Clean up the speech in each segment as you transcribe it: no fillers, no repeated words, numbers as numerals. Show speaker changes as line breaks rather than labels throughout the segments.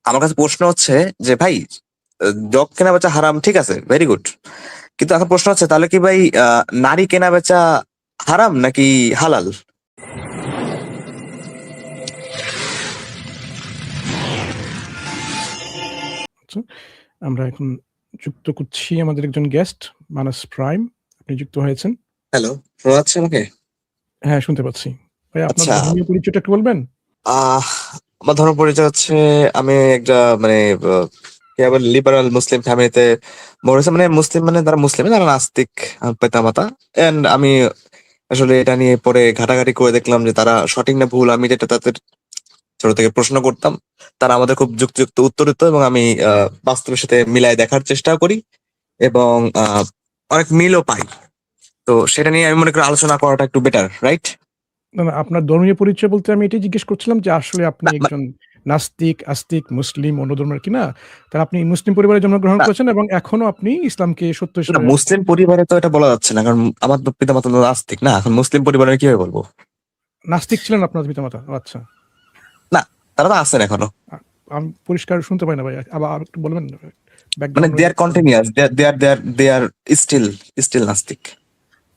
আমার কাছে প্রশ্ন হচ্ছে যে ভাই, জব কেনা বেচা হারাম, ঠিক আছে, ভেরি গুড। কিন্তু এখন প্রশ্ন হচ্ছে, তাহলে কি ভাই নারী কেনা বেচা হারাম নাকি হালাল?
আচ্ছা, আমরা এখন যুক্ত করছি আমাদের একজন গেস্ট, মানাস প্রাইম। আপনি যুক্ত হয়েছেন।
হ্যালো, শোনা যাচ্ছে আমাকে?
হ্যাঁ, শুনতে পাচ্ছি। ভাই, আপনার
আচ্ছা।
ধর্মীয় পরিচয়টা একটু বলবেন?
আহ আমার ধর্ম পরিচয় হচ্ছে, আমি একটা মানে কি আবার লিবারাল মুসলিম ফ্যামিলিতে বড় হয়েছে। মানে মুসলিম, মানে তারা মুসলিম, তারা নাস্তিক পিতামাতা। এন্ড আমি আসলে এটা নিয়ে পরে ঘাটাঘাটি করে দেখলাম যে তারা সঠিক না ভুল। আমি যেটা তাদের ছোট থেকে প্রশ্ন করতাম, তারা আমাদের খুব যুক্তিযুক্ত উত্তর দিত, এবং আমি বাস্তবের সাথে মিলাই দেখার চেষ্টা করি, এবং অনেক মিলও পাই। তো সেটা নিয়ে আমি মনে করি আলোচনা করাটা একটু বেটার, রাইট?
না, না, আপনার ধর্মীয় পরিচয় বলতে আমি এটাই জিজ্ঞেস করছিলাম যে আসলে আপনি একজন নাস্তিক, আস্তিক, মুসলিম, অন্য ধর্মের কিনা? তাহলে আপনি মুসলিম পরিবারে জন্মগ্রহণ করেছেন এবং এখনো আপনি ইসলামকে সত্য
না,
হিসেবে
মুসলিম পরিবারে তো এটা বলা যাচ্ছে না, কারণ আমার তো পিতামাতা তো নাস্তিক না। এখন মুসলিম পরিবারে কিভাবে বলবো?
নাস্তিক ছিলেন আপনার পিতামাতা? আচ্ছা।
না, তারা তো আছেন এখনো।
আ আমি পরিষ্কার শুনতে পাই না ভাই। আবার আরেকটু বলবেন?
মানে
ব্যাকগ্রাউন্ড
দে
নয়েজ
আর কন্টিনিউয়াস, দে আর স্টিল স্টিল নাস্তিক।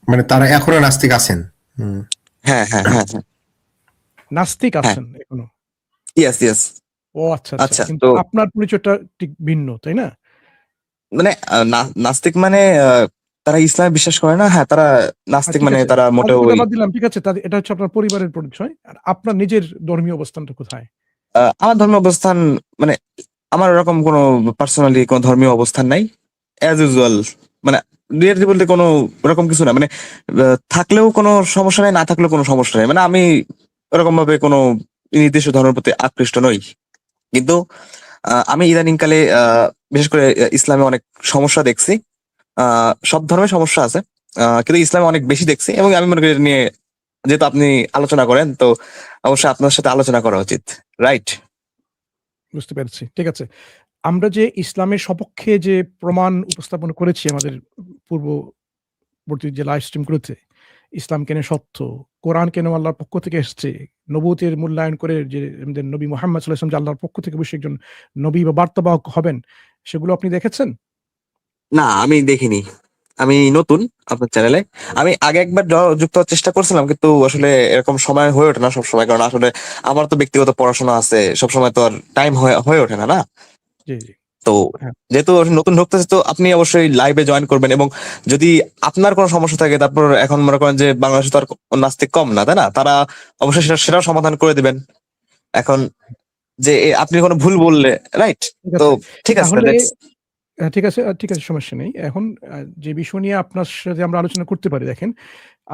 মানে তারা এখনো নাস্তিক আছেন। হুম।
হ্যাঁ, হ্যাঁ, হ্যাঁ, হ্যাঁ,
নাস্তিক
হ্যাঁ।
আছেন এখনো?
Yes, yes.
ও আচ্ছা, আচ্ছা।
আচ্ছা,
কিন্তু
তো
আপনার পরিচয়টা ঠিক ভিন্ন, তাই না?
মানে নাস্তিক মানে তারা ইসলামে বিশ্বাস করে না। হ্যাঁ, তারা নাস্তিক,
ঠিক
মানে
আছে।
তারা মোটেও
নাস্তিকতা বাদ দিলাম। ঠিক আছে। এটা হচ্ছে আপনার পরিবারের পরিচয়। আর আপনার নিজের ধর্মীয় অবস্থানটা কোথায়?
আমার ধর্মীয় অবস্থান, মানে আমার ওরকম কোনো পার্সোনালি কোনো ধর্মীয় অবস্থান নাই। অ্যাজ ইউজুয়াল, মানে রিয়েলিটি বলতে কোনো ওরকম কিছু না। মানে থাকলেও কোনো সমস্যা নেই, না থাকলেও কোনো সমস্যা নেই। মানে আমি ওরকম ভাবে কোনো নির্দিষ্ট ধর্মের প্রতি আকৃষ্ট নই। কিন্তু আমি ইদানিং কালে বিশেষ করে ইসলামে অনেক সমস্যা দেখছি। সব ধর্মের সমস্যা আছে, কিন্তু ইসলামে অনেক বেশি দেখছি, এবং আমি মনে করি এটা নিয়ে যেহেতু আপনি আলোচনা করেন, তো অবশ্যই আপনার সাথে আলোচনা করা উচিত, রাইট?
বুঝতে পেরেছি। ঠিক আছে। আমরা যে ইসলামের সপক্ষে যে প্রমাণ উপস্থাপন করেছি আমাদের পূর্ববর্তী যে লাইভ স্ট্রিম গুলোতে, ইসলাম কেন সত্য, কোরআন কেন আল্লাহর পক্ষ থেকে এসছে, নবুয়তের মূল্যায়ন করে যে আমাদের নবী মুহাম্মদ সাল্লাল্লাহু আলাইহি ওয়াসাল্লাম যে আল্লাহর পক্ষ থেকে অবশ্যই একজন নবী বা বার্তাবাহক হবেন, সেগুলো আপনি দেখেছেন?
না, আমি দেখিনি। আমি নতুন আপনার চ্যানেলে। আমি আগে একবার যুক্ত হওয়ার চেষ্টা করছিলাম, কিন্তু আসলে এরকম সময় হয়ে ওঠে না সব সময়, কারণ আসলে আমার তো ব্যক্তিগত পড়াশোনা আছে, সব সময় তো আর টাইম হয়ে ওঠে না, না?
জি, জি।
তো
হ্যাঁ।
যেহেতু নতুন ঢুকতেছে, তো আপনি অবশ্যই লাইভে জয়েন করবেন, এবং যদি আপনার কোনো সমস্যা থাকে, তারপর এখন মনে করেন যে বাংলাদেশে তো আর নাস্তিক কম না, তাই না? তারা অবশ্যই সেটাও সমাধান করে দিবেন। এখন যে আপনি কোনো ভুল বললে, রাইট?
ঠিক
তো
আছে।
ঠিক আছে,
তাহলে
লেটস।
ঠিক আছে, ঠিক আছে, সমস্যা নেই। এখন যে বিষয় নিয়ে আপনার সাথে আমরা আলোচনা করতে পারি, দেখেন,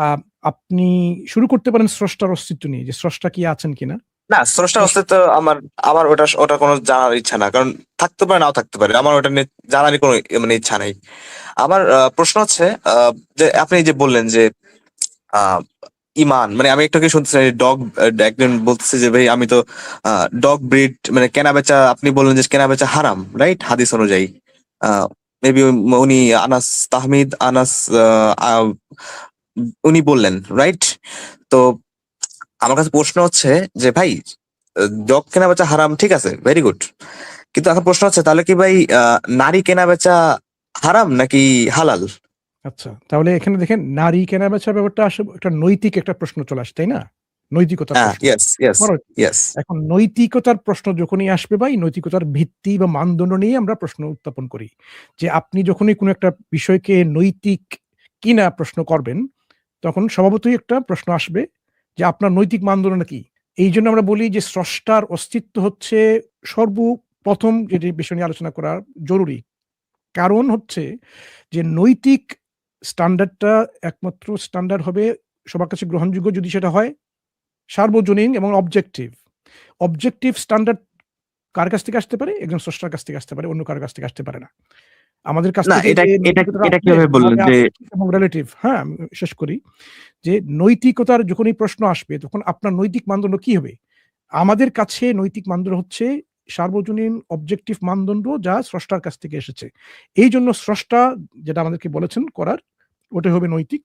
আ আপনি শুরু করতে পারেন স্রষ্টার অস্তিত্ব নিয়ে, যে স্রষ্টা কি আছেন কিনা?
না, স্রষ্টার অস্তিত্ব আমার আমার ওটা কোনো জানার ইচ্ছা না, কারণ থাকতে পারে, নাও থাকতে পারে। আমার ওটা নিয়ে জানারই কোনো মানে ইচ্ছা নাই। আমার প্রশ্ন হচ্ছে, যে আপনি যে বললেন যে আহ, ইমান, মানে আমি একটু আগে শুনতেছি ডগ, একজন বলতেছে যে ভাই আমি তো ডগ ব্রিড, মানে কেনা বেচা, আপনি বললেন যে কেনা বেচা হারাম, রাইট, হাদিস অনুযায়ী। মেবি উনি আনাস তাহমিদ আনাস, আহ, আহ, উনি বললেন, রাইট? তো আমার কাছে প্রশ্ন হচ্ছে যে ভাই, ডগ কেনা বেচা হারাম, ঠিক আছে, ভেরি গুড। কিন্তু এখন প্রশ্ন হচ্ছে, তাহলে কি ভাই নারী কেনা বেচা হারাম নাকি হালাল?
আচ্ছা, তাহলে এখানে দেখেন, নারী কেনাবেচার ব্যাপারটা আসলে একটা নৈতিক একটা প্রশ্ন চলে আসে, তাই না? নৈতিকতার
হ্যাঁ,
প্রশ্ন।
ইয়েস, ইয়েস,
বড়
ইয়েস।
এখন নৈতিকতার প্রশ্ন যখনই আসবে ভাই, নৈতিকতার ভিত্তি বা মানদণ্ড নিয়ে আমরা প্রশ্ন উত্থাপন করি। যে আপনি যখনই কোনো একটা বিষয়কে নৈতিক কিনা প্রশ্ন করবেন, তখন স্বভাবতই একটা প্রশ্ন আসবে যে আপনার নৈতিক মানদণ্ডটা কি? এইজন্য আমরা বলি যে স্রষ্টার অস্তিত্ব হচ্ছে সর্বপ্রথম যেটি বিষয় নিয়ে আলোচনা করা জরুরি। কারণ হচ্ছে যে নৈতিক স্ট্যান্ডার্ডটা একমাত্র স্ট্যান্ডার্ড হবে সবার কাছে গ্রহণযোগ্য যদি সেটা হয় সার্বজনীন এবং অবজেক্টিভ। অবজেক্টিভ স্ট্যান্ডার্ড কার কাছ থেকে আসতে পারে? একজন স্রষ্টার কাছ থেকে আসতে পারে, অন্য কারো কাছ থেকে আসতে পারে না। আমাদের কাছ
না,
থেকে
এটা
যে
এটা
নৈতিকতাটা
এটা
আসবে
কিভাবে বললেন
মানে
যে
আপেক্ষিক এবং রিলেটিভ। হ্যাঁ, আমি শেষ করি। যে নৈতিকতার যখনই প্রশ্ন আসবে তখন আপনার নৈতিক মানদণ্ড কি হবে? আমাদের কাছে নৈতিক মানদণ্ড হচ্ছে সার্বজনীন অবজেক্টিভ মানদণ্ড যা স্রষ্টার কাছ থেকে এসেছে। এইজন্য স্রষ্টা যেটা আমাদেরকে বলেছেন করার, ওটাই হবে নৈতিক।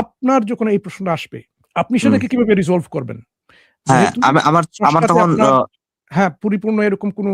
আপনার যখন এই প্রশ্নটা আসবে, আপনি
হুম,
সেটাকে কিভাবে রিসলভ করবেন?
হ্যাঁ,
যেহেতু
আমার আমার
স্রষ্টাতে
তখন
আপনার হ্যাঁ, পরিপূর্ণ এরকম কোনো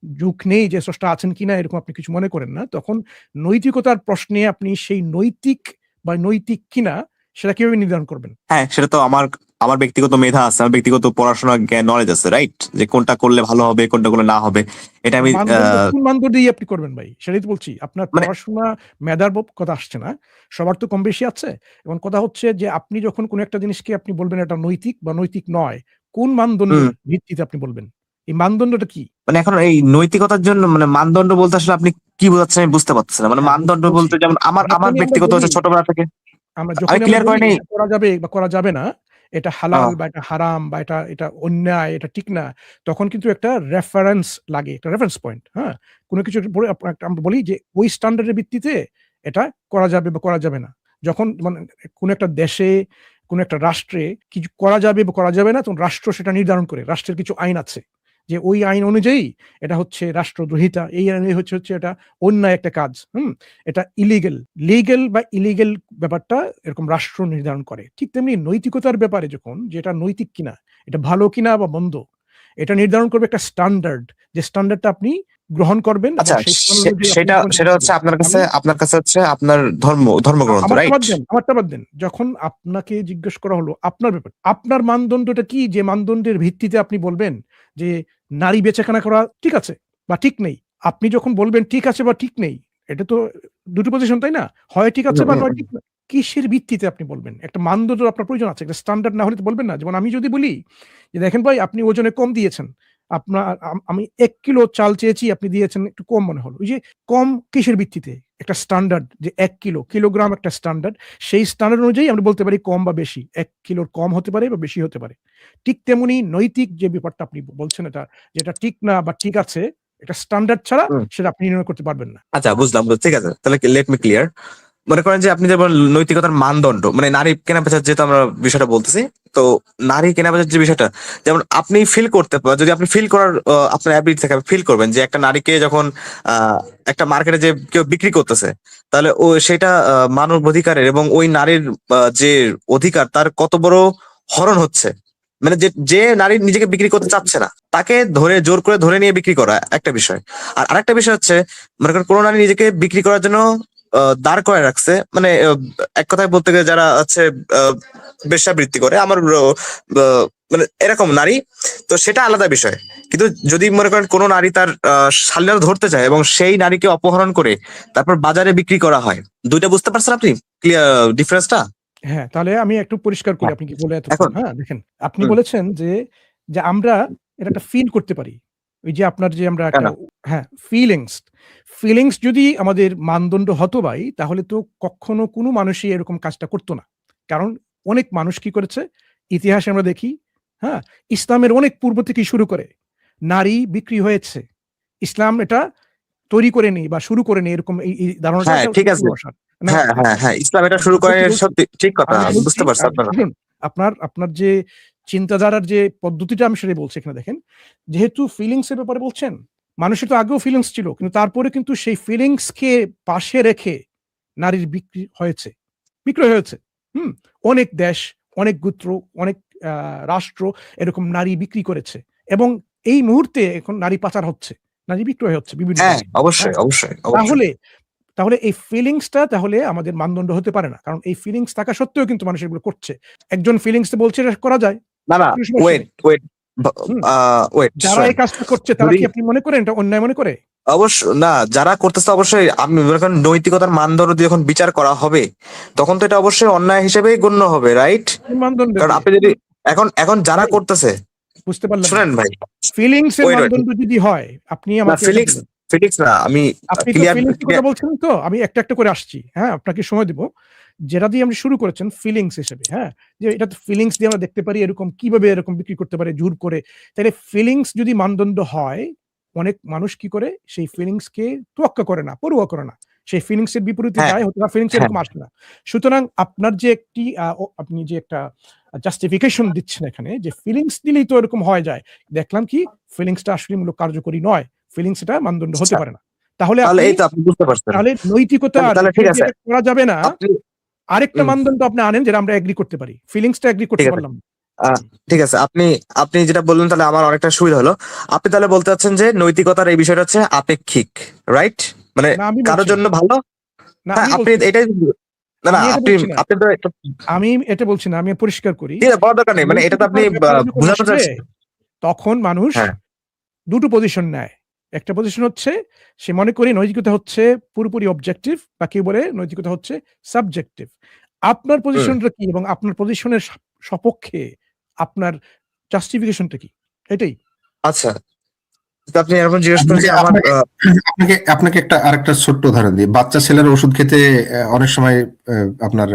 যুগ নেই যে স্রষ্টা আছেন কিনা এরকম আপনি কিছু মনে করেন না। তখন নৈতিকতার প্রশ্নে আপনি সেই নৈতিক বা নৈতিক কিনা সেটা কিভাবে নির্ধারণ করবেন?
হ্যাঁ, সেটা তো আমার আমার ব্যক্তিগত মেধা আছে, আমার ব্যক্তিগত পড়াশোনা জ্ঞান নলেজ আছে, রাইট? যে কোনটা করলে ভালো হবে, কোনটা করলে না হবে, এটা আমি
মানদণ্ড কোন মানদণ্ড দিয়ে আপনি করবেন ভাই? সেটাই তো বলছি। আপনার
মানে
পড়াশোনা মেধার কথা আসছে না। সবার তো কম বেশি আছে। এবং কথা হচ্ছে যে আপনি যখন কোন একটা জিনিসকে আপনি বলবেন এটা নৈতিক বা নৈতিক নয়, কোন মানদণ্ডের
হুম,
ভিত্তিতে আপনি বলবেন? এই মানদণ্ডটা কি?
মানে এখন এই নৈতিকতার জন্য মানে মানদণ্ড বলতে আসলে আপনি কি বোঝাচ্ছেন আমি বুঝতে পারতেছি না। মানে
হ্যাঁ,
মানদণ্ড
বলছি।
বলতে যেমন আমার আমার
যখনই আমরা
ব্যক্তিগত
বলি
হচ্ছে ছোটবেলা থেকে
আমরা
আমি
যখনই আমরা
ক্লিয়ার করে
বলি
নেই।
এটা করা যাবে বা করা যাবে না, এটা হালাল
আহ,
বা এটা হারাম বা এটা অন্যায়, এটা ঠিক না, তখন কিন্তু একটা রেফারেন্স লাগে, একটা রেফারেন্স পয়েন্ট, হ্যাঁ? কোন কিছু পড়ে আমরা বলি যে ওই স্ট্যান্ডার্ড এর ভিত্তিতে এটা করা যাবে বা করা যাবে না। যখন মানে কোন একটা দেশে, কোন একটা রাষ্ট্রে কিছু করা যাবে বা করা যাবে না, তখন রাষ্ট্র সেটা নির্ধারণ করে। রাষ্ট্রের কিছু আইন আছে। যে ওই আইন অনুযায়ী এটা হচ্ছে রাষ্ট্রদ্রোহিতা, এই আইনে হচ্ছে এটা অন্যায় একটা কাজ। হুম? এটা ইলিগ্যাল। লিগ্যাল বা ইলিগ্যাল ব্যাপারটা এরকম রাষ্ট্র নির্ধারণ করে। ঠিক তেমনি নৈতিকতার ব্যাপারে যখন যেটা নৈতিক কিনা, এটা ভালো কিনা বা মন্দ, এটা নির্ধারণ করবে একটা স্ট্যান্ডার্ড। যে স্ট্যান্ডার্ডটা আপনি গ্রহণ করবেন এবং
আচ্ছা,
সেই স্ট্যান্ডার্ড অনুযায়ী আপনি
সেটা
জীবনযাপন
সেটা হচ্ছে
করবেন।
আপনার
আমি
কাছে হচ্ছে আপনার ধর্মগ্রন্থ,
আমারটা
রাইট?
বাদ দেন, আমারটা বাদ দেন। যখন আপনাকে জিজ্ঞেস করা হলো আপনার ব্যাপারে, আপনার মানদণ্ডটা কি? যে মানদণ্ডের ভিত্তিতে আপনি বলবেন যে নারী বেচাকেনা করা ঠিক আছে বা ঠিক নেই। আপনি যখন বলবেন ঠিক আছে বা ঠিক নেই, এটা তো দুটো পজিশন, তাই না? হয় ঠিক আছে বা নয় ঠিক না। কিসের ভিত্তিতে আপনি বলবেন? একটা মানদণ্ড আপনার প্রয়োজন আছে। একটা স্ট্যান্ডার্ড না হলে তো বলবেন না। যেমন আমি যদি বলি যে, "দেখেন ভাই আপনি ওজনে কম দিয়েছেন। আপনার আমি ১ কিলো চাল চেয়েছি, আপনি দিয়েছেন একটু কম মনে হলো।" ওই যে কম কিসের ভিত্তিতে? একটা স্ট্যান্ডার্ড যে ১ কিলো, কিলোগ্রাম একটা স্ট্যান্ডার্ড। সেই স্ট্যান্ডার্ড অনুযায়ী আমরা বলতে পারি কম বা বেশি। ১ কিলোর কম হতে পারে বা বেশি হতে পারে। ঠিক তেমনি নৈতিক যে ব্যাপারটা আপনি বলছেন এটা, যেটা ঠিক না বা ঠিক আছে, এটা স্ট্যান্ডার্ড ছাড়া
হুম,
সেটা আপনি নির্ণয় করতে পারবেন না।
আচ্ছা, বুঝলাম। ঠিক আছে, তাহলে লেট মি ক্লিয়ার। মনে করেন যে আপনি যেমন নৈতিকতার মানদণ্ড মানে নারী কেনা বেচার, যেহেতু আমরা বিষয়টা বলতেছি, তো নারী কেনা বেচার যে বিষয়টা, যেমন আপনি ফিল করতে যদি আপনি ফিল করার আপনার অ্যাবিলিটি থাকে, ফিল করবেন যে একটা নারীকে যখন একটা মার্কেটে যে কেউ বিক্রি করতেছে, তাহলে ও সেটা মানব অধিকারের এবং ওই নারীর যে অধিকার তার কত বড় হরণ হচ্ছে। মানে যে যে নারী নিজেকে বিক্রি করতে চাচ্ছে না, তাকে ধরে জোর করে ধরে নিয়ে বিক্রি করা একটা বিষয়। আর আরেকটা বিষয় হচ্ছে, মনে করেন কোনো নারী নিজেকে বিক্রি করার জন্য দাঁড় করে রাখছে, মানে এক কথায় বলতে গেলে যারা হচ্ছে আহ, বেশ্যাবৃত্তি করে, আমার মানে এরকম নারী, তো সেটা আলাদা বিষয়। কিন্তু যদি মনে করেন কোনো নারী তার শালীনতা ধরতে চায় এবং সেই নারীকে অপহরণ করে তারপর বাজারে বিক্রি করা হয়, দুইটা বুঝতে পারছেন আপনি ক্লিয়ার ডিফারেন্সটা?
হ্যাঁ, তাহলে আমি একটু পরিষ্কার করি
হ্যাঁ,
আপনি কি বললেন এতক্ষণ।
এখন
হ্যাঁ, দেখেন আপনি
হুম,
বলেছেন যে, যে আমরা এটা একটা ফিল করতে পারি। ওই যে আপনার যে আমরা
না
একটা
না,
হ্যাঁ, ফিলিংস। ফিলিংস যদি আমাদের মানদণ্ড হতো ভাই, তাহলে তো কখনো কোনো মানুষই এরকম কাজটা করত না। কারণ অনেক মানুষ কি করেছে? ইতিহাসে আমরা দেখি, হ্যাঁ? ইসলামের অনেক পূর্ব থেকেই শুরু করে নারী বিক্রি হয়েছে। ইসলাম এটা তৈরি করেনি বা শুরু করেনি এরকম এই ধারণাটা
হ্যাঁ
এটা
ঠিক আছে।
পূর্ব আসার। না,
হ্যাঁ হ্যাঁ হ্যাঁ, ইসলাম এটা শুরু করে,
বলছি, বলছি।
সত্যি ঠিক কথা,
আমি
আমি
বলছি
বুঝতে পারছি আপনার কথা।
শুনুন, আপনার আপনার যে চিন্তাধারার যে পদ্ধতিটা আমি সেটাই বলছি এখানে দেখেন। যেহেতু ফিলিংস এর ব্যাপারে বলছেন, মানুষের তো আগেও ফিলিংস ছিল। কিন্তু তারপরে কিন্তু সেই ফিলিংস কে পাশে রেখে নারীর বিক্রি হয়েছে। বিক্রয় হয়েছে। হুম? অনেক দেশ, অনেক গোত্র, অনেক আ রাষ্ট্র এরকম নারী বিক্রি করেছে। এবং এই মুহূর্তে এখন নারী পাচার হচ্ছে। নারী বিক্রয় হচ্ছে
হ্যাঁ,
বিভিন্নভাবে।
অবশ্যই
হ্যাঁ?
অবশ্যই অবশ্যই।
তাহলে তাহলে এই ফিলিংসটা তাহলে আমাদের মানদণ্ড হতে পারে না। কারণ এই ফিলিংস থাকা সত্ত্বেও কিন্তু মানুষ এগুলো করছে। একজন ফিলিংস বলছে এটা করা যায়।
না না,
কোনো সমস্যা
ওয়েট
নেই।
ওয়েট,
হুম?
ওয়েট
যারা
শোনেন।
এই কাজটা করছে তারা
যদি
কি আপনি মনে করেন এটা অন্যায় মনে করে?
অবশ্য না, যারা করতেছে অবশ্যই, আমি মনে করেন নৈতিকতার মানদণ্ড দিয়ে যখন বিচার করা হবে, তখন তো এটা অবশ্যই অন্যায় হিসেবেই গণ্য হবে, রাইট?
কোন মানদণ্ড
কারণ
দিয়ে?
আপনি যদি এখন এখন যারা
ভাই
করতেছে,
বুঝতে পারলাম না।
শুনেন ভাই,
ফিলিংস এর
ওয়েট ওয়েট,
মানদণ্ড যদি হয়, আপনি
না
আমাকে এটা
ফিলিক্স,
বলুন।
ফিলিক্স না, আমি
আপনি তো
ক্লিয়ার
ফিলিংস এর কথা
ক্লিয়ার।
বলছিলেন তো? আমি একটা, একটা করে আসছি। হ্যাঁ? আপনাকে সময় দিব। যেটা দিয়ে আপনি শুরু করেছেন ফিলিংস হিসেবে, হ্যাঁ? যে এটা তো ফিলিংস দিয়ে আমরা দেখতে পারি এরকম কিভাবে এরকম বিক্রি করতে পারে জোর করে। তাইলে ফিলিংস যদি মানদণ্ড হয়, অনেক মানুষ কি করে? সেই ফিলিংস কে তোয়াক্কা করে না, পরোয়া করে না। সেই ফিলিংস এর বিপরীতে
হ্যাঁ
যায় হয়তোবা ফিলিংস
হ্যাঁ
এরকম আসে না। সুতরাং আপনার যে একটি আপনি যে একটা জাস্টিফিকেশন দিচ্ছেন এখানে যে ফিলিংস দিলেই তো এরকম হয়ে যায়। দেখলাম কি ফিলিংসটা আসলে মূলত কার্যকরী নয়। ফিলিংস এটা মানদণ্ড হতে
আচ্ছা,
পারে না। তাহলে
তাহলে
আপনি
এই তো আপনি বুঝতে পারছেন।
তাহলে নৈতিকতা
তাহলে
আর
তাহলে ঠিক
এখানে যে
আছে,
এটা করা যাবে না,
আপনি
আরেকটা
হুম,
মানদণ্ড আপনি আনেন যেটা আমরা এগ্রি করতে পারি। ফিলিংসটা এগ্রি
ঠিক
করতে
আছে।
পারলাম না।
আহ, ঠিক আছে, আপনি আপনি যেটা বললেন তাহলে আমার অনেকটা সুবিধা হলো। আপনি তাহলে বলতে চাচ্ছেন যে নৈতিকতার এই বিষয়টা হচ্ছে আপেক্ষিক, রাইট? মানে
না, আমি
কারোর
বলছি না।
জন্য ভালো।
না,
হ্যাঁ,
আমি
আপনি
বলছি না।
এটাই, না না,
আমি এটা
আপনি
বলছি না।
আপনি তো
আমি এটা বলছি না। আমি পরিষ্কার করি।
ঠিক আছে, বলার দরকার নেই, মানে এটা তো আপনি
নৈতিকতার ব্যাপারে যখন
বোঝাতে
আসবে,
চাচ্ছেন।
তখন মানুষ
হ্যাঁ।
দুটো পজিশন নেয়। একটা পজিশন হচ্ছে সে মনে করে নৈতিকতা হচ্ছে পুরোপুরি অবজেক্টিভ, বা কেউ বলে নৈতিকতা হচ্ছে সাবজেক্টিভ। আপনার
হুম।
পজিশনটা কি এবং আপনার পজিশনের সপক্ষে আপনার জাস্টিফিকেশনটা কি? এটাই।
আচ্ছা, তো আপনি এরকম জিজ্ঞেস করেন
আপনাকে
যে আমার
আপনাকে আপনাকে আপনাকে একটা আরেকটা ছোট্ট উদাহরণ দিই। বাচ্চা ছেলেরা ওষুধ খেতে অনেক সময় আপনার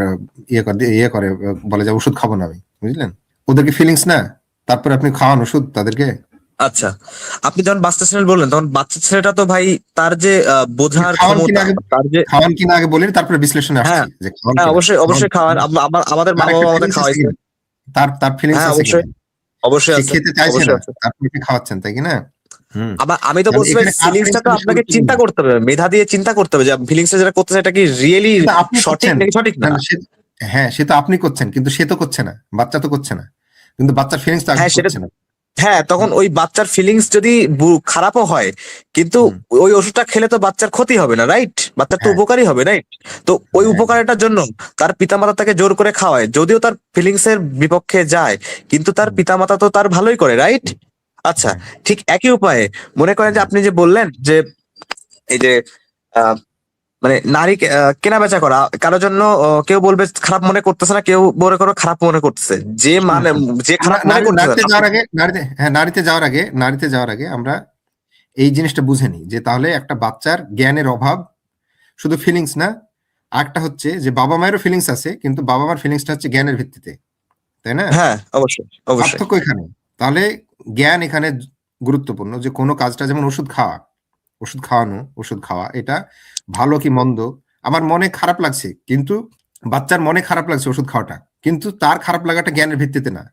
ইয়ে করে বলে যে ওষুধ খাবো না আমি, বুঝলেন? ওদেরকে ফিলিংস না, তারপরে আপনি খাওয়ান ওষুধ তাদেরকে।
আচ্ছা, আপনি যখন বাচ্চা ছেলে বললেন তখন বাচ্চা ছেলেটা তো ভাই তার যে বোঝার
খাওয়ান কিনা
ক্ষমতা,
আগে,
তার যে,
খাওয়ান কিনা আগে বলি, তারপরে বিশ্লেষণে
হ্যাঁ
আসছি যে খাওয়ান
হ্যাঁ,
কিনা,
অবশ্যই
খাওয়ান
অবশ্যই খাওয়ান।
কিনা।
আমাদের মা
তার
বাবা
একটা
আমাদের
ফিলিংস আছে
খাওয়াইছে।
কিনা, তার ফিলিংস
হ্যাঁ
আছে কিনা,
অবশ্যই, অবশ্যই
সে
আছে,
খেতে চাইছে
অবশ্যই
না,
আছে।
তারপরে আপনি খাওয়াচ্ছেন, তাই কি না? হুম।
আবার আমি তো
তাহলে
বলছি ভাই,
এখানে কার
ফিলিংসটা
ফিলিংসটা
তো
বেশি
আপনাকে
গুরুত্বপূর্ণ?
চিন্তা করতে হবে, মেধা দিয়ে চিন্তা করতে হবে যে ফিলিংসটা যেটা করতেছে এটা কি রিয়েলি
কিন্তু আপনি
সঠিক
করছেন
নাকি সঠিক
না,
না।
না, হ্যাঁ, সে তো আপনি করছেন, কিন্তু সে তো করছে না, বাচ্চা তো করছে না, কিন্তু বাচ্চার ফিলিংস তো আগে
হ্যাঁ সেটা,
করছে না।
হ্যাঁ তখন
হুম,
ওই বাচ্চার ফিলিংস যদি খারাপও হয়, কিন্তু
হুম,
ওই ওষুধটা খেলে তো বাচ্চার ক্ষতি হবে না, রাইট? বাচ্চার তো
হ্যাঁ,
উপকারী হবে, রাইট? তো ওই
হ্যাঁ, একদম।
উপকারিতার জন্য তার পিতামাতা তাকে জোর করে খাওয়ায়, যদিও তার ফিলিংস এর বিপক্ষে যায়, কিন্তু তার
হুম,
পিতামাতা তো তার ভালোই করে, রাইট? আচ্ছা,
হ্যাঁ,
ঠিক একই উপায়ে মনে করেন যে
হুম।
আপনি যে বললেন যে এই যে মানে নারী কেনা বেচা করা কারোর জন্য, কেউ বলবে খারাপ মনে করতেছে না, কেউ মনে করো খারাপ মনে করতেছে, যে
শুনুন,
মানে
শুনুন।
যে
আমরা
খারাপ মনে করতেছে
নারীতে যাওয়ার আগে, নারীতে যাওয়ার আগে আমরা এই জিনিসটা বুঝে নিই যে তাহলে একটা বাচ্চার জ্ঞানের অভাব শুধু ফিলিংস না, আরেকটা হচ্ছে যে বাবা মায়েরও ফিলিংস আছে, কিন্তু বাবা মার ফিলিংসটা হচ্ছে জ্ঞানের ভিত্তিতে, তাই না?
হ্যাঁ অবশ্যই অবশ্যই।
পার্থক্য এখানে। তাহলে জ্ঞান এখানে গুরুত্বপূর্ণ, যে কোনো কাজটা, যেমন ওষুধ খাওয়া, ওষুধ খাওয়ানো, ওষুধ খাওয়া এটা ভালো কি মন্দ, আমার মনে খারাপ লাগছে, কিন্তু বাচ্চার মনে খারাপ লাগছে ওষুধ খাওয়াটা, কিন্তু তার খারাপ লাগাটা জ্ঞানের ভিত্তিতে না।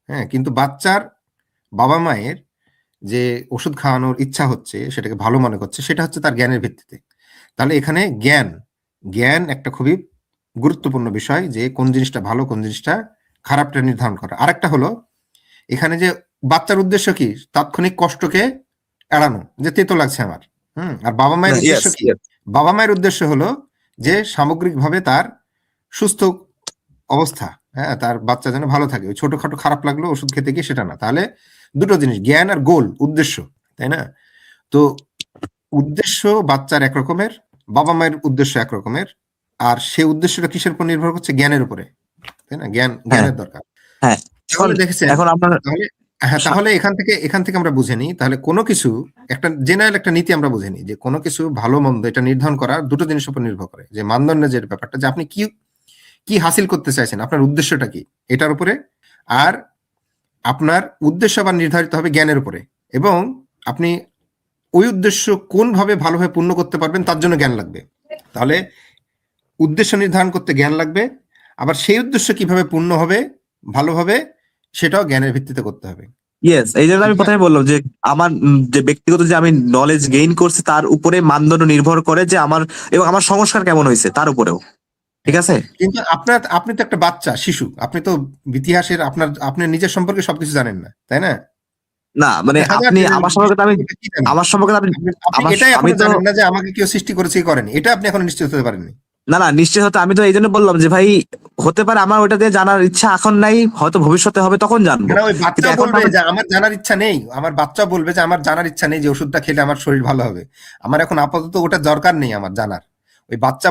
হ্যাঁ, কিন্তু বাচ্চার বাবা মায়ের যে ওষুধ খাওয়ানোর ইচ্ছা হচ্ছে, সেটাকে ভালো মনে করছে, সেটা হচ্ছে তার জ্ঞানের ভিত্তিতে। তাহলে এখানে জ্ঞান, জ্ঞান একটা খুবই গুরুত্বপূর্ণ বিষয়, যে কোন জিনিসটা ভালো কোন জিনিসটা খারাপটা নির্ধারণ করা। আরেকটা হলো এখানে যে বাচ্চার উদ্দেশ্য কি, তাৎক্ষণিক কষ্টকে এড়ানো, যে তেতো লাগছে আমার। হুম। আর বাবা মায়ের উদ্দেশ্য
ইয়েস
কি?
ইয়েস।
বাবা মায়ের উদ্দেশ্য হলো যে সামগ্রিকভাবে তার সুস্থ অবস্থা, হ্যাঁ, তার বাচ্চা যেন ভালো থাকে, ওই ছোটখাটো খারাপ লাগলো ওষুধ খেতে গিয়ে সেটা না। তাহলে দুটো জিনিস, জ্ঞান আর গোল, উদ্দেশ্য, তাই না? তো উদ্দেশ্য বাচ্চার একরকমের, বাবা মায়ের উদ্দেশ্য একরকমের, আর সে উদ্দেশ্যটা কিসের উপর নির্ভর করছে? জ্ঞানের উপরে, তাই না?
হ্যাঁ
জ্ঞানের দরকার।
হ্যাঁ। এখন
তাহলে দেখেছেন,
এখন আপনার
তাহলে হ্যাঁ, তাহলে এখান থেকে আমরা বুঝে নিই, তাহলে কোনো কিছু, একটা জেনারেল একটা নীতি আমরা বুঝে নিই, যে কোনো কিছু ভালো মন্দ এটা নির্ধারণ করা দুটো জিনিসের উপর নির্ভর করে, যে মানদণ্ডের যে ব্যাপারটা, যে আপনি কি কি হাসিল করতে চাইছেন, আপনার উদ্দেশ্যটা কি, এটার উপরে। আর আপনার উদ্দেশ্য আবার নির্ধারিত হবে জ্ঞানের উপরে, এবং আপনি ওই উদ্দেশ্য কোনভাবে ভালোভাবে পূর্ণ করতে পারবেন তার জন্য জ্ঞান লাগবে। তাহলে উদ্দেশ্য নির্ধারণ করতে জ্ঞান লাগবে, আবার সেই উদ্দেশ্য কিভাবে পূর্ণ হবে ভালোভাবে, সেটাও জ্ঞানের ভিত্তিতে করতে হবে।
ইয়েস, এই জন্য আমি
এটা
প্রথমে বললাম যে আমার যে ব্যক্তিগত যে আমি নলেজ গেইন করছি তার উপরে মানদণ্ড নির্ভর করে যে আমার, এবং আমার সংস্কার কেমন হয়েছে তার উপরেও, ঠিক
হ্যাঁ।
আছে?
কিন্তু আপনি তো একটা বাচ্চা শিশু, আপনি তো ইতিহাসের আপনার নিজের সম্পর্কে সবকিছু জানেন না, তাই না?
না মানে
আপনি হাজার
আপনি আমার সম্পর্কে তো আমি,
কি জানেন?
আমার সম্পর্কে তো আপনি,
আপনি
আমার
এটাই
আমি
এখনো
তো,
জানেন না যে আমাকে কেউ সৃষ্টি করেছে কি করেনি, এটা আপনি এখনো নিশ্চিত হতে পারেননি।
না না নিশ্চয় হতে, আমি তো এই জন্য বললাম যে ভাই হতে পারে আমার ওটা দিয়ে জানার ইচ্ছা এখন নাই, হয়তো ভবিষ্যতে হবে তখন জানবো,
না, ওই
কিন্তু
বাচ্চা
এখন তো
বলবে
আমি,
যে আমার জানার ইচ্ছা নেই, আমার বাচ্চা বলবে যে আমার জানার ইচ্ছা নেই, যে ওষুধটা খেলে আমার শরীর ভালো হবে, আমার এখন আপাতত ওটা দরকার নেই আমার জানার। ওই বাচ্চা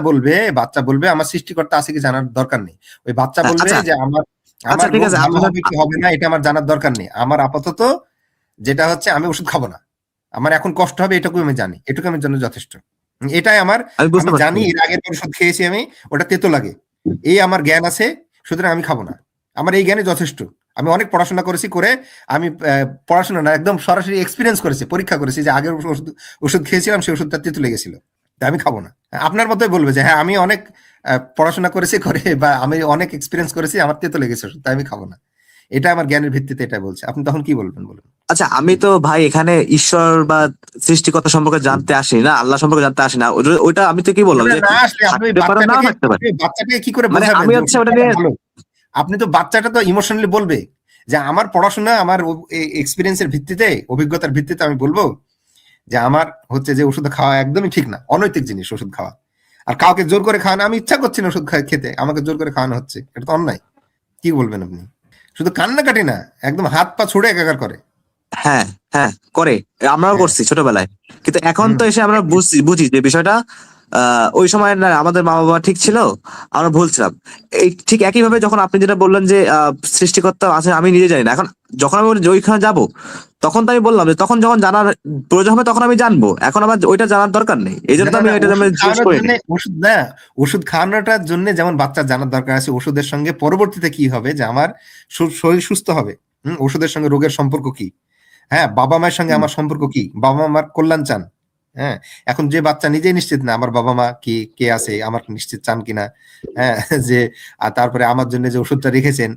বলবে আমার সৃষ্টিকর্তা আছে কি জানার দরকার নেই। ওই বাচ্চা বলবে
আচ্ছা
যে আমার
আচ্ছা
আমার
ঠিক
রোগ
আছে
ভালো
আপনার,
হবে কি হবে না এটা আমার জানার দরকার নেই। আমার আপাতত যেটা হচ্ছে, আমি ওষুধ খাবো না, আমার এখন কষ্ট হবে এটুকু আমি জানি, এটুকু আমার জন্য যথেষ্ট। এটাই আমার,
আমি বুঝতে
আমি
পারছি।
জানি এর আগের বার ওষুধ খেয়েছি আমি, ওটা তেতো লাগে, এই আমার জ্ঞান আছে, সুতরাং আমি খাবো না, আমার এই জ্ঞানে যথেষ্ট। আমি অনেক পড়াশোনা করেছি, করে আমি পড়াশোনা না, একদম সরাসরি এক্সপিরিয়েন্স করেছি, পরীক্ষা করেছি, যে আগের ওষুধ ওষুধ খেয়েছিলাম সেই ওষুধটা তেতো লেগেছিল, তাই আমি খাবো না। আপনার মতোই বলবে যে হ্যাঁ আমি অনেক পড়াশোনা করেছি, করে বা আমি অনেক এক্সপিরিয়েন্স করেছি, আমার তেতো লেগেছে ওষুধ, তাই আমি খাবো না। এটা আমার জ্ঞানের ভিত্তিতে এটা বলছে, আপনি তখন কি বলবেন বলুন?
আচ্ছা আমি তো ভাই এখানে ঈশ্বর বা সৃষ্টিকর্তা সম্পর্কে জানতে আসি না, আল্লাহ সম্পর্কে জানতে আসি না, ওইটা আমি তো কি বললাম
ওটা
যে
না আসলে আপনি ওই
থাকতে পারে নাও
বাচ্চাটাকে,
থাকতে পারে,
কি করে
মানে
বোঝাবেন
আমি
যে
হচ্ছে
ওষুধ
ওটা
খাওয়া
নিয়ে,
ভালো? আপনি তো বাচ্চাটা তো ইমোশনালি বলবে যে আমার পড়াশোনা, আমার এক্সপিরিয়েন্সের ভিত্তিতে, অভিজ্ঞতার ভিত্তিতে আমি বলবো যে আমার হচ্ছে যে ওষুধ খাওয়া একদমই ঠিক না, অনৈতিক জিনিস ওষুধ খাওয়া। আর কাউকে জোর করে খাওয়ানো, আমি ইচ্ছা করছি না ওষুধ খেতে, আমাকে জোর করে খাওয়ানো হচ্ছে, এটা তো অন্যায়। কি বলবেন আপনি? শুধু কান্নাকাটি না, একদম হাত পা ছুড়ে একাকার করে।
হ্যাঁ, হ্যাঁ, করে। আমরাও
হ্যাঁ।
করছি ছোটবেলায়। কিন্তু এখন তো
হুম।
এসে আমরা বুঝি যে বিষয়টা ওই সময় না আমাদের মা-বাবা ঠিক ছিল, আমরা ভুল ছিলাম। এই ঠিক একইভাবে যখন আপনি যেটা বললেন যে সৃষ্টিকর্তা আছে আমি নিজে জানি না। এখন যখন আমি ওইখানে যাবো, তখন তো আমি বললাম যে তখন যখন জানার প্রয়োজন হবে তখন আমি জানবো। এখন আমার ওইটা জানার দরকার নেই। এইজন্য
না
তো আমি
না,
ওইটা
ওষুধ
জিজ্ঞেস
খাওয়ানোর
করিনি।
জন্য ওষুধ না, ওষুধ খাওয়ানোটার জন্য যেমন বাচ্চার জানার দরকার আছে ওষুধের সঙ্গে পরবর্তীতে কি হবে, যে আমার শরীর সুস্থ হবে। ওষুধের সঙ্গে রোগের সম্পর্ক কি? হ্যাঁ, বাবা মায়ের সঙ্গে আমার সম্পর্ক কি? বাবা মা আমার কল্যাণ চান। হ্যাঁ, এখন যে বাচ্চা নিজেই নিশ্চিত না আমার বাবা মা কি কে আছে, আমার নিশ্চিত চান কিনা, হ্যাঁ, যে তারপরে আমার জন্য যে ওষুধটা রেখেছেন,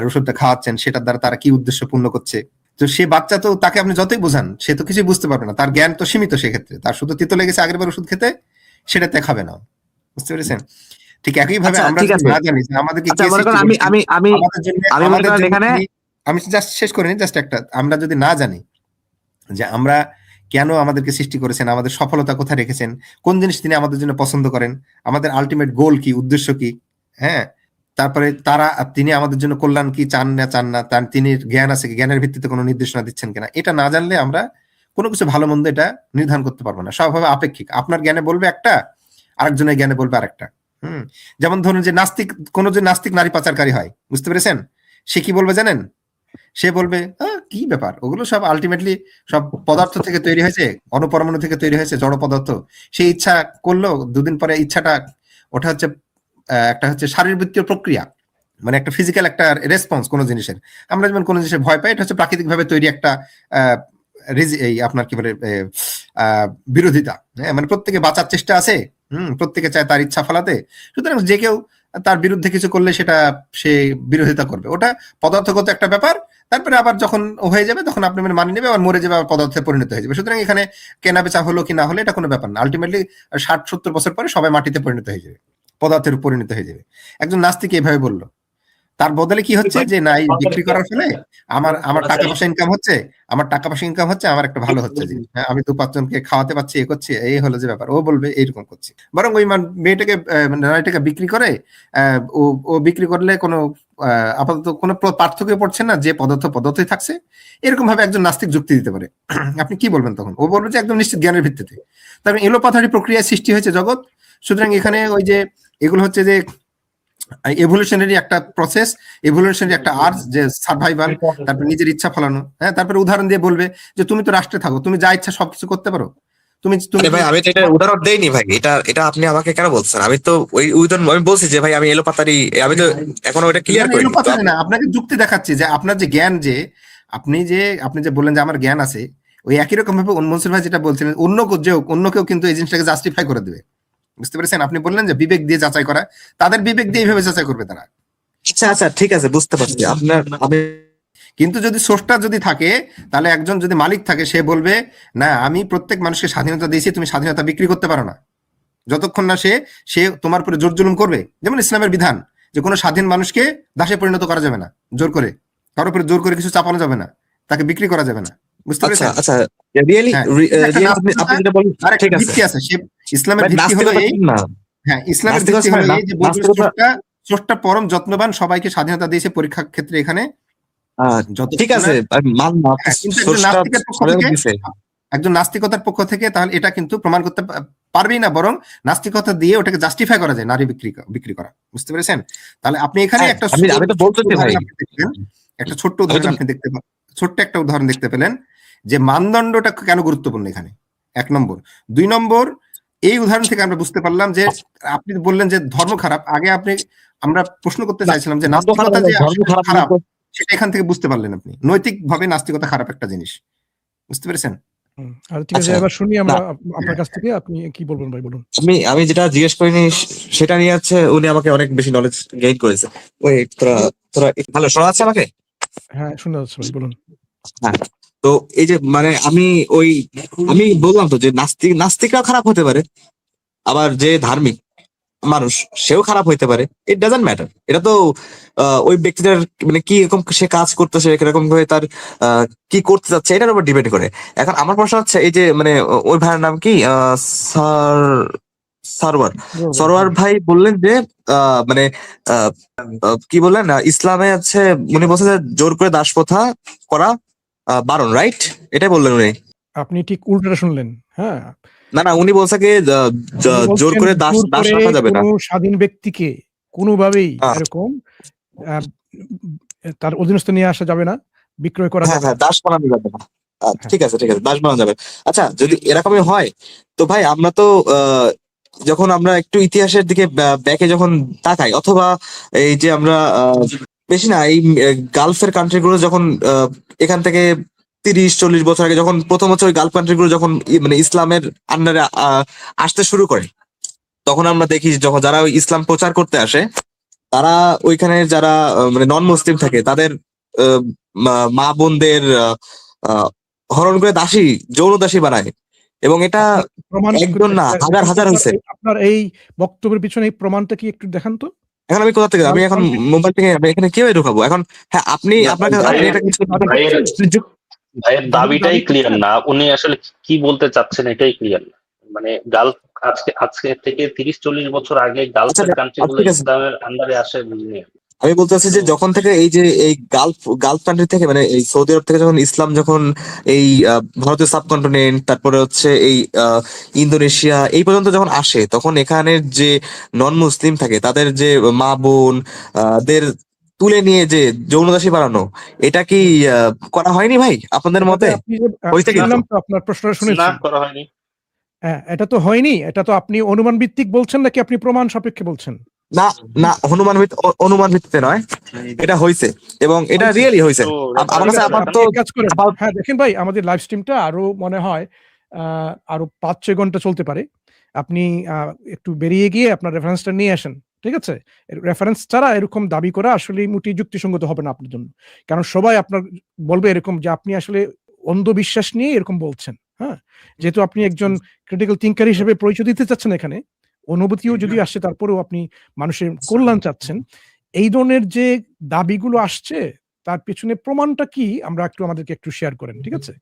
ওষুধটা খাওয়াচ্ছেন, সেটার দ্বারা তারা কি উদ্দেশ্য পূর্ণ করছে। তো সে বাচ্চা তো, তাকে আপনি যতই বোঝান সে তো কিছুই বুঝতে পারবে না, তার জ্ঞান তো সীমিত। সেক্ষেত্রে তার শুধু তিতো লেগেছে আগের বার ওষুধ খেতে, সেটাতে খাবে না। বুঝতে পেরেছেন? ঠিক একইভাবে
আচ্ছা,
আমরা
ঠিক
যদি
আছে।
না জানি যে আমাদেরকে
আচ্ছা,
কে
মনে
সৃষ্টি
করেন আমি
করেছেন,
আমি আমি
আমাদের জন্য
আমি মনে
আমাদের
করেন
জন্য
এখানে
আমি জাস্ট শেষ করে নিই, জাস্ট একটা, আমরা যদি না জানি যে আমরা কেন আমাদেরকে সৃষ্টি করেছেন, আমাদের সফলতা কোথায় রেখেছেন, কোন জিনিস তিনি আমাদের জন্য পছন্দ করেন, আমাদের আলটিমেট গোল কি, উদ্দেশ্য কি, হ্যাঁ, তারপরে তিনি আমাদের জন্য কল্যাণ কি চান না তার তিনি জ্ঞান আছে কি, জ্ঞানের ভিত্তিতে কোনো নির্দেশনা দিচ্ছেন কিনা, এটা না জানলে আমরা কোনো কিছু ভালো মন্দ এটা নির্ধারণ করতে পারবো না। সবভাবে আপেক্ষিক, আপনার জ্ঞানে বলবে একটা, আরেকজনের জ্ঞানে বলবে আরেকটা। যেমন ধরুন যে নাস্তিক, কোন যে নাস্তিক নারী পাচারকারী হয়, বুঝতে পেরেছেন, সে কি বলবে জানেন? সে বলবে কি ব্যাপার, ওগুলো সব আলটিমেটলি সব পদার্থ থেকে তৈরি হয়েছে, অণুপরমাণু থেকে তৈরি হয়েছে, জড় পদার্থ। সে ইচ্ছা করলো, দুদিন পরে ইচ্ছাটা, ওটা হচ্ছে একটা হচ্ছে শারীরবৃত্তীয় প্রক্রিয়া, মানে একটা ফিজিক্যাল একটা রেসপন্স কোন জিনিসের। আমরা যেমন কোন জিনিসের ভয় পাই, এটা হচ্ছে প্রাকৃতিক ভাবে তৈরি একটা এই আপনার কি বলে বিরোধিতা। হ্যাঁ, মানে প্রত্যেকে বাঁচার চেষ্টা আছে, প্রত্যেকে চায় তার ইচ্ছা ফলাতে। সুতরাং যে কেউ তার বিরুদ্ধে কিছু করলে সেটা সে বিরোধিতা করবে, ওটা পদার্থগত একটা ব্যাপার। তারপরে আবার যখন হয়ে যাবে তখন আপনি মানিয়ে নেবে, আবার মরে যাবে, আবার পদার্থে পরিণত হয়ে যাবে। সুতরাং এখানে কেনা বেচা হলো কি না হলে এটা কোনো ব্যাপার না। আলটিমেটলি 60-70 বছর পরে সবাই মাটিতে পরিণত হয়ে যাবে, পদার্থের পরিণত হয়ে যাবে। একজন নাস্তিক এইভাবে বললো, তার বদলে কি হচ্ছে যে না, এই বিক্রি করার ফলে আমার আমার টাকা পয়সা ইনকাম হচ্ছে, আমার একটা ভালো হচ্ছে জিনিস, হ্যাঁ, আমি 2-5 জনকে খাওয়াতে পারছি, এ করছি, এই হলো যে ব্যাপার। ও বলবে এইরকম করছি, বরং ওই মেয়েটাকে, নারীটাকে বিক্রি করে, ও বিক্রি করলে কোনো আপাতত কোনো পার্থক্য পড়ছে না, যে পদার্থই থাকছে। এরকম ভাবে একজন নাস্তিক যুক্তি দিতে পারে। আপনি কি বলবেন তখন? ও বলবে যে একদম নিশ্চিত জ্ঞানের ভিত্তিতে। তবে এলোপাথারি প্রক্রিয়ায় সৃষ্টি হয়েছে জগৎ। সুতরাং এখানে ওই যে এগুলো হচ্ছে যে এভলিউশনারি একটা প্রসেস, এভলিউশনারি একটা আর্জ, যে সার্ভাইভাল, তারপর নিজের ইচ্ছা ফলানো। হ্যাঁ, তারপরে উদাহরণ দিয়ে বলবে যে তুমি তো রাষ্ট্রে থাকো, তুমি যা ইচ্ছা সবকিছু করতে পারো। তুমি তুমি
ভাই, আমি তো এটা উদাহরণ দেইনি ভাই। এটা আপনি আমাকে কেন বলছেন? আমি তো ওই উদাহরণ আমি বলছি যে ভাই আমি এলোপাতারি, আমি তো এখনো ওইটা ক্লিয়ার করিনি।
এলোপাথারি না, আপনাকে যুক্তি দেখাচ্ছি যে আপনার যে জ্ঞান, যে আপনি যে বললেন যে আমার জ্ঞান আছে, ওই একই রকম ভাবে মনসুর ভাই যেটা বলছিলেন, অন্য কেউ কিন্তু এই জিনিসটাকে জাস্টিফাই করে দেবে। বুঝতে পেরেছেন? আপনি বললেন যে বিবেক দিয়ে যাচাই করা, তাদের বিবেক দিয়ে এইভাবে যাচাই করবে তারা।
আচ্ছা, আচ্ছা, ঠিক আছে, বুঝতে পারছি আপনার।
কিন্তু যদি স্রষ্টা যদি থাকে, তাহলে একজন যদি মালিক থাকে, সে বলবে না, আমি প্রত্যেক মানুষকে স্বাধীনতা দিয়েছি, তুমি স্বাধীনতা বিক্রি করতে পারো না, যতক্ষণ না সে তোমার উপরে জোর জুলুম করবে। যেমন ইসলামের বিধান যে কোনো স্বাধীন মানুষকে দাসে পরিণত করা যাবে না, জোর করে কারোর উপরে জোর করে কিছু চাপানো যাবে না, তাকে বিক্রি করা যাবে না। বুঝতে
আচ্ছা,
পেরেছেন?
আচ্ছা, রিয়েলি
হ্যাঁ,
আপনি যেটা বলেন
আর একটা
ঠিক আছে।
ভিত্তি আছে, সে ইসলামের
ভাই,
ভিত্তি হলো এই।
না,
হ্যাঁ, ইসলামের
নাস্তিকতা
ভিত্তি হলো
না,
এই যে বলবে
নাস্তিকতা।
স্রষ্টা পরম যত্নবান, সবাইকে স্বাধীনতা দিয়েছে পরীক্ষার ক্ষেত্রে এখানে
ঠিক
যতক্ষণ না।
আছে, মানলাম আপনি
হ্যাঁ, কিন্তু একজন
স্রষ্টা
নাস্তিকের পক্ষ
স্বাধীনতা
থেকে,
দিছে।
একজন নাস্তিকতার পক্ষ থেকে তাহলে এটা কিন্তু প্রমাণ করতে পারবেই না, বরং নাস্তিকতা দিয়ে ওটাকে জাস্টিফাই করা যায়, নারী বিক্রি করা। বুঝতে পেরেছেন? তাহলে আপনি এখানে
হ্যাঁ,
একটা
আমি তো বলতেছি ভাই,
একটা ছোট্ট উদাহরণ আপনি ছোট্ট একটা উদাহরণ দেখতে পেলেন যে মানদণ্ডটা কেন গুরুত্বপূর্ণ এখানে। 1 নম্বর। 2 নম্বর, এই উদাহরণ থেকে আমরা বুঝতে পারলাম যে আপনি বললেন যে ধর্ম খারাপ। আগে আমরা প্রশ্ন করতে চাইছিলাম যে নাস্তিকতা যে খারাপ, সেটা এখান থেকে বুঝতে পারলেন আপনি। নৈতিক ভাবে নাস্তিকতা খারাপ একটা জিনিস। বুঝতে পেরেছেন?
আর ঠিক আছে, এবার শুনি আমরা আপনার কাছ থেকে, আপনি কি বলবেন ভাই, বলুন।
আমি যেটা জিজ্ঞেস করিনি সেটা নিয়ে হচ্ছে উনি আমাকে অনেক বেশি নলেজ গেইন করেছে। ওই তোরা ভালো শোনা যাচ্ছে আমাকে?
হ্যাঁ, শুনে যাচ্ছে ভাই, বলুন।
হ্যাঁ, তো এই যে মানে আমি বললাম তো যে নাস্তিকরা খারাপ হতে পারে, আবার যে ধার্মিক মানুষ, সেও খারাপ হইতে পারে, ইট ডাজন্ট ম্যাটার। এটা তো ওই ব্যক্তিটার মানে কি রকম সে কাজ করতেছে, কিরকম ভাবে তার কি করতে যাচ্ছে এটার উপর ডিপেন্ড করে। এখন আমার প্রশ্ন হচ্ছে এই যে মানে ওই ভাইয়ের নাম কি স্যার সারওয়ার সরোয়ার ভাই বললেন যে মানে আহ, কি বললেন ইসলামে হচ্ছে উনি বলছেন যে জোর করে দাস প্রথা করা বারণ, রাইট? এটাই বললেন উনি।
আপনি ঠিক উল্টোটা শুনলেন। হ্যাঁ,
না না, উনি বলছে কি
উনি
জোর
বলছেন
করে দাস
জোর
দাস
করে
রাখা যাবে না।
কোনো স্বাধীন ব্যক্তিকে কোনোভাবেই
হ্যাঁ
এরকম আহ, তার অধীনস্থ নিয়ে আসা যাবে না, বিক্রয় করা
হ্যাঁ
যাবে
হ্যাঁ,
না।
দাস বানানো যাবে না।
হ্যাঁ,
ঠিক আছে ঠিক আছে, দাস বানানো যাবে। আচ্ছা, যদি এরকমই হয় তো ভাই আমরা তো যখন আমরা একটু ইতিহাসের দিকে ব্যাকে যখন তাকাই, অথবা এই যে আমরা বেশি না এই গালফের কান্ট্রি গুলো যখন এখান থেকে 30-40 বছর আগে যখন প্রথম হচ্ছে ওই গালফ কান্ট্রি গুলো যখন মানে ইসলামের আন্ডারে আসতে শুরু করে, তখন আমরা দেখি যে যখন যারা ওই ইসলাম প্রচার করতে আসে, তারা ওইখানে যারা মানে নন মুসলিম থাকে তাদের আহ, মা বোনদের আহ, হরণ করে দাসী, যৌন দাসী বানায়। এবং এটা
আপনার প্রমাণ
একজন না, হাজার
দেখান তো
হাজার
আপনার
হয়েছে।
আপনার এই বক্তব্যের পিছনে এই প্রমাণটা কি একটু দেখান তো।
এখন আমি কোথা থেকে, আমি এখন মোবাইল থেকে আমি এখানে কিভাবে ঢুকাবো এখন? হ্যাঁ, আপনি
না,
আপনাকে আপনি
ভাইয়ের
এটা কিছু
ভাইয়ের ভাইয়ের দাবিটাই ক্লিয়ার
করছেন।
না, উনি আসলে কি বলতে চাচ্ছেন এটাই ক্লিয়ার না। মানে গালফ আজকে আজকে থেকে 30-40 বছর আগে
আচ্ছা
গালফের কান্ট্রি গুলো
ঠিক আছে,
ইসলামের আন্ডারে আসে বুঝিনি।
আমি বলতে চাচ্ছি যে
তো
যখন থেকে এই যে এই গালফ গালফ কান্ট্রি থেকে মানে এই সৌদি আরব থেকে যখন ইসলাম যখন এই ভারতীয় সাবকন্টিনেন্ট, তারপরে হচ্ছে এই ইন্দোনেশিয়া এই পর্যন্ত যখন আসে, তখন এখানের যে নন মুসলিম থাকে তাদের যে মা বোন দের তুলে নিয়ে যে যৌনদাসী বানানো, এটা কি করা হয়নি ভাই আপনাদের মতে?
আপনি যে
হয়েছে কিন্তু।
শুনলাম তো আপনার প্রশ্নটা
না,
শুনেছি।
করা হয়নি।
হ্যাঁ, এটা তো হয়নি। এটা তো আপনি অনুমান ভিত্তিক বলছেন নাকি আপনি প্রমাণ সাপেক্ষে বলছেন?
না না, অনুমান ভিত্তিতে নয়, এটা হয়েছে এবং এটা
হয়েছে।
রিয়েলি হয়েছে।
তো
আমার
ঠিক
কাছে
আছে,
আমার
আপনি
তো
এক কাজ করেন।
about-
হ্যাঁ, দেখেন ভাই, আমাদের লাইভ স্ট্রিমটা আরো মনে হয় আরো 5-6 ঘন্টা চলতে পারে। আপনি একটু বেরিয়ে গিয়ে আপনার রেফারেন্সটা নিয়ে আসেন। ঠিক আছে? রেফারেন্স ছাড়া এরকম দাবি করা আসলেই মোটেই যুক্তিসঙ্গত হবে না আপনার জন্য। কারণ সবাই আপনার বলবে এরকম যে আপনি আসলে অন্ধবিশ্বাস নিয়ে এরকম বলছেন। হ্যাঁ? যেহেতু আপনি একজন ক্রিটিক্যাল থিংকার হিসেবে পরিচয় দিতে চাচ্ছেন এখানে, অনুভূতিও যদি আসে তারপরেও আপনি মানুষের কল্যাণ চাচ্ছেন। এই ধরনের যে দাবিগুলো আসছে তার পেছনে প্রমাণটা কি আমরা একটু আমাদেরকে একটু শেয়ার করেন। ঠিক আছে?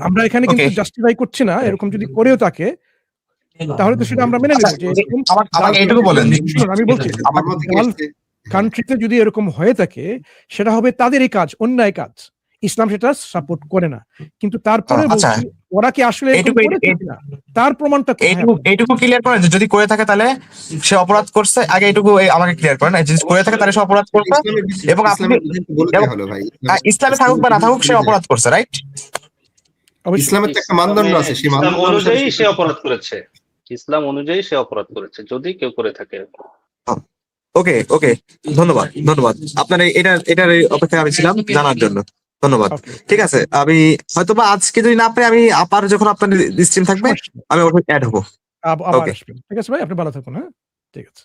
আমরা এখানে কিন্তু
Okay.
জাস্টিফাই করছি না। এরকম যদি করেও থাকে তাহলে তো সেটা আমরা মেনে
আচ্ছা,
নেব যে এরকম
আমাকে এইটুকু বলেন।
শুনুন, আমি বলছি
ধর্ম থেকে
গালফ
এসছে।
কান্ট্রিতে যদি এরকম হয়ে থাকে সেটা হবে তাদেরই কাজ, অন্যায় কাজ। ইসলাম সেটা সাপোর্ট করে না। কিন্তু তারপরে
আচ্ছা,
বলছি ওরা কি আসলে এরকম
এইটুকু
করেছে কিনা তার প্রমাণটা কোথায়
এইটুকু
আপনার?
এইটুকু ক্লিয়ার করেন যে যদি করে থাকে তাহলে সে অপরাধ করছে। আগে এইটুকু আমাকে ক্লিয়ার করেন, যদি করে থাকে তাহলে সে অপরাধ করছে। এবং আপনি
ইসলামের বিধান তো বলতে
এবং
হলো ভাই,
ইসলামে থাকুক বা না থাকুক সে অপরাধ করছে, রাইট?
অবশ্যই।
ইসলামের তো একটা মানদণ্ড আছে, সেই
ইসলাম
মানদণ্ড
অনুযায়ী
অনুসারে
সে অপরাধ করেছে। ইসলাম অনুযায়ী সে অপরাধ করেছে যদি কেউ করে থাকে।
ওকে ওকে, ধন্যবাদ ধন্যবাদ আপনার এটার এই অপেক্ষায় আমি ছিলাম জানার জন্য। ধন্যবাদ।
ওকে,
ঠিক আছে, আমি হয়তোবা আজকে যদি না পারি, আমি আবার যখন আপনার স্ট্রিম থাকবে
সমস্যা নেই।
আমি অবশ্যই অ্যাড হবো।
আবার
ওকে।
আসবেন। ঠিক আছে ভাই, আপনি ভালো থাকুন। হ্যাঁ? ঠিক আছে।